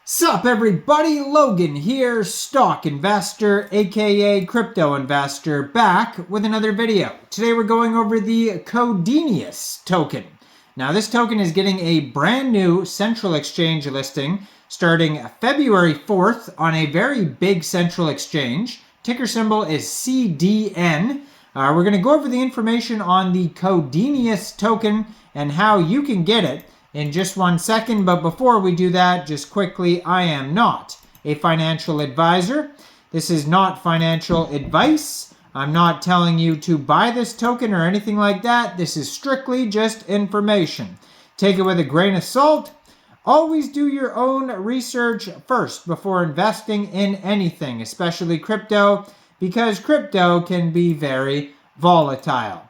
Sup everybody, Logan here, stock investor aka crypto investor, back with another video. Today we're going over the Codenius token. Now this token is getting a brand new central exchange listing starting February 4th on a very big central exchange. Ticker symbol is CDN. We're going to go over the information on the Codenius token and how you can get it in just 1 second, but before we do that, just quickly, I am not a financial advisor. This is not financial advice. I'm not telling you to buy this token or anything like that. This is strictly just information. Take it with a grain of salt. Always do your own research first before investing in anything, especially crypto, because crypto can be very volatile.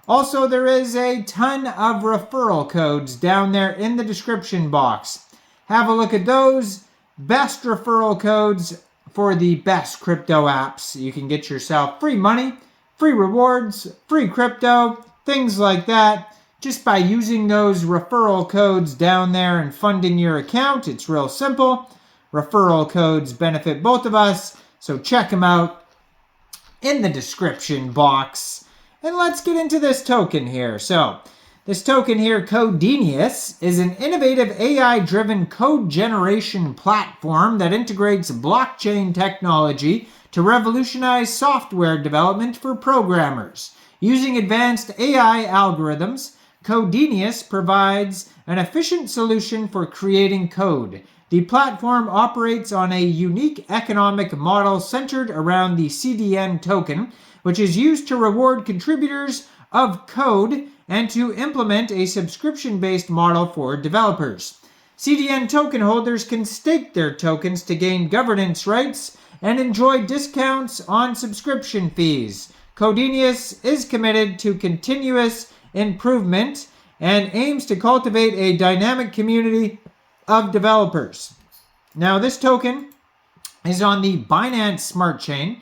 Also, there is a ton of referral codes down there in the description box. Have a look at those. Best referral codes for the best crypto apps. You can get yourself free money, free rewards, free crypto, things like that. Just by using those referral codes down there and funding your account. It's real simple. Referral codes benefit both of us, so check them out in the description box. And let's get into this token here. So, this token here, Codenius, is an innovative AI-driven code generation platform that integrates blockchain technology to revolutionize software development for programmers. Using advanced AI algorithms, Codenius provides an efficient solution for creating code. The platform operates on a unique economic model centered around the CDN token, which is used to reward contributors of code and to implement a subscription-based model for developers. CDN token holders can stake their tokens to gain governance rights and enjoy discounts on subscription fees. Codenius is committed to continuous improvement and aims to cultivate a dynamic community of developers. Now, this token is on the Binance Smart Chain.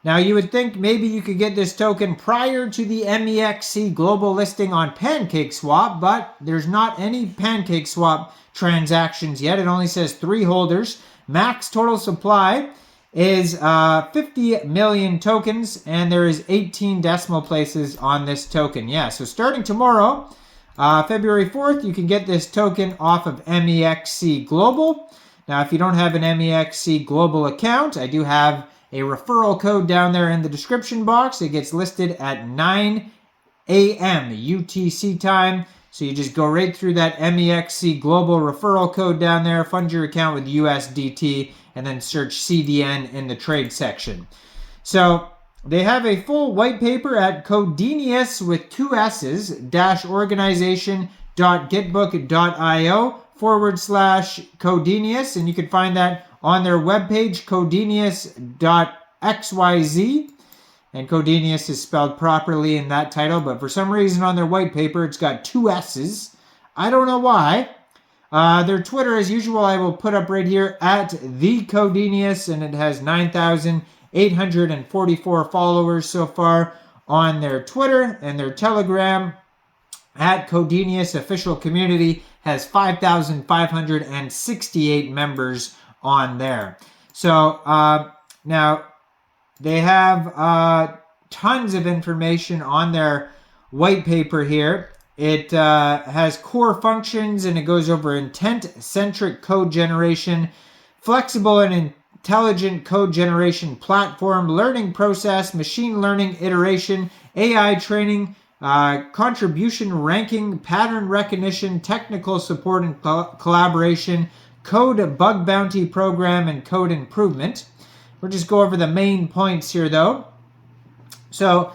Now, you would think maybe you could get this token prior to the Mexc global listing on Pancakeswap, but there's not any Pancakeswap transactions yet. It only says 3 holders. Max total supply is 50 million tokens, and there is 18 decimal places on this token. Yeah, so starting tomorrow, February 4th, you can get this token off of Mexc Global. Now, if you don't have an Mexc Global account, I do have a referral code down there in the description box. It gets listed at 9 a.m. UTC time. So you just go right through that Mexc Global referral code down there, fund your account with USDT, and then search CDN in the trade section. So they have a full white paper at Codenius with 2 S's -organization.gitbook.io/Codenius, and you can find that on their webpage, codenius.xyz. And Codenius is spelled properly in that title, but for some reason on their white paper, it's got 2 S's. I don't know why. Their Twitter, as usual, I will put up right here, at the Codenius, and it has 9,844 followers so far on their Twitter, and their Telegram, at Codenius Official Community, has 5,568 members on there. So now they have tons of information on their white paper here. It has core functions, and it goes over intent-centric code generation, flexible and intelligent code generation platform, learning process, machine learning iteration, AI training, contribution ranking, pattern recognition, technical support and collaboration, code bug bounty program, and code improvement. We'll just go over the main points here, though. So,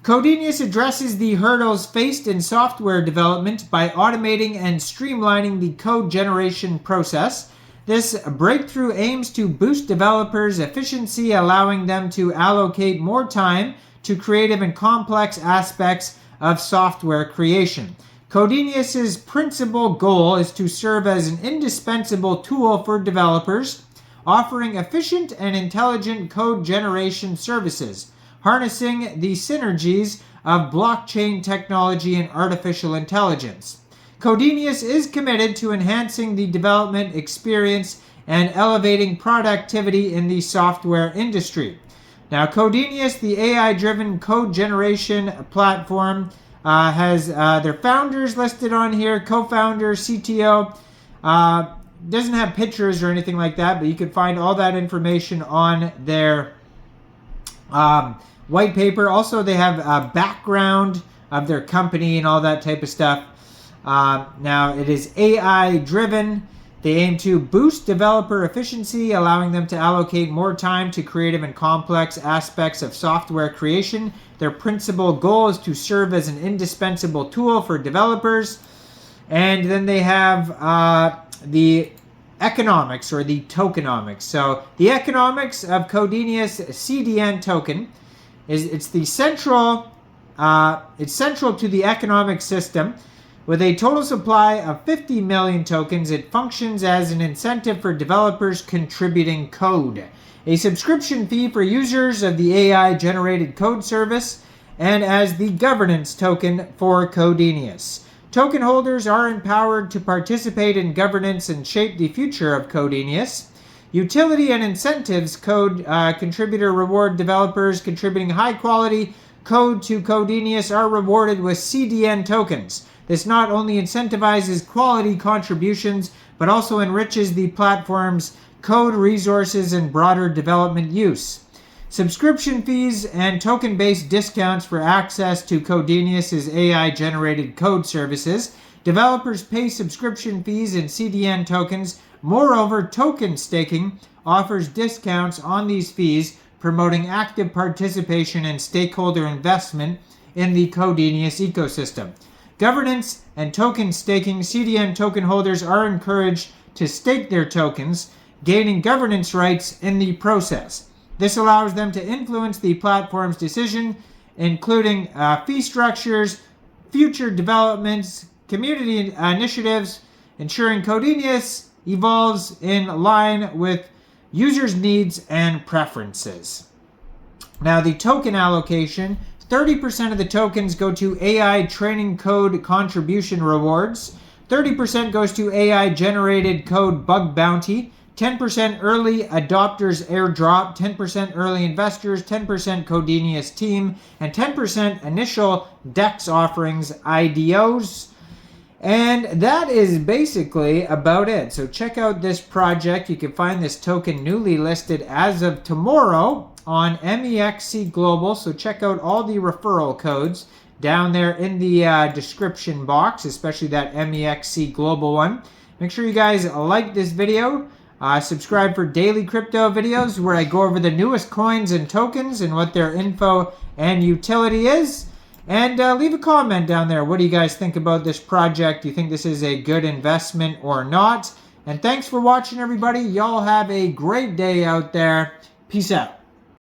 Codenius addresses the hurdles faced in software development by automating and streamlining the code generation process. This breakthrough aims to boost developers' efficiency, allowing them to allocate more time to creative and complex aspects of software creation. Codenius's principal goal is to serve as an indispensable tool for developers, offering efficient and intelligent code generation services, harnessing the synergies of blockchain technology and artificial intelligence. Codenius is committed to enhancing the development experience and elevating productivity in the software industry. Now, Codenius, the AI-driven code generation platform, has their founders listed on here, co-founder, CTO. Doesn't have pictures or anything like that, but you can find all that information on their white paper. Also, they have a background of their company and all that type of stuff. Now, it is AI-driven. They aim to boost developer efficiency, allowing them to allocate more time to creative and complex aspects of software creation. Their principal goal is to serve as an indispensable tool for developers. And then they have the economics or the tokenomics. So the economics of Codenius CDN token is central to the economic system. With a total supply of 50 million tokens, it functions as an incentive for developers contributing code, a subscription fee for users of the AI-generated code service, and as the governance token for Codenius. Token holders are empowered to participate in governance and shape the future of Codenius. Utility and incentives code contributor reward developers contributing high-quality code to Codenius are rewarded with CDN tokens. This not only incentivizes quality contributions, but also enriches the platform's code resources and broader development use. Subscription fees and token-based discounts for access to Codenius's AI-generated code services. Developers pay subscription fees in CDN tokens. Moreover, token staking offers discounts on these fees, promoting active participation and stakeholder investment in the Codenius ecosystem. Governance and token staking. CDN token holders are encouraged to stake their tokens, gaining governance rights in the process. This allows them to influence the platform's decision, including fee structures, future developments, community initiatives, ensuring Codenius evolves in line with users' needs and preferences. Now, the token allocation. 30% of the tokens go to AI training code contribution rewards. 30% goes to AI generated code bug bounty. 10% early adopters airdrop. 10% early investors. 10% Codenius team. And 10% initial DEX offerings, IDOs. And that is basically about it. So check out this project. You can find this token newly listed as of tomorrow on Mexc Global. So check out all the referral codes down there in the description box, especially that Mexc Global one. Make sure you guys like this video. Subscribe for daily crypto videos where I go over the newest coins and tokens and what their info and utility is. And leave a comment down there. What do you guys think about this project? Do you think this is a good investment or not? And thanks for watching, everybody. Y'all have a great day out there. Peace out.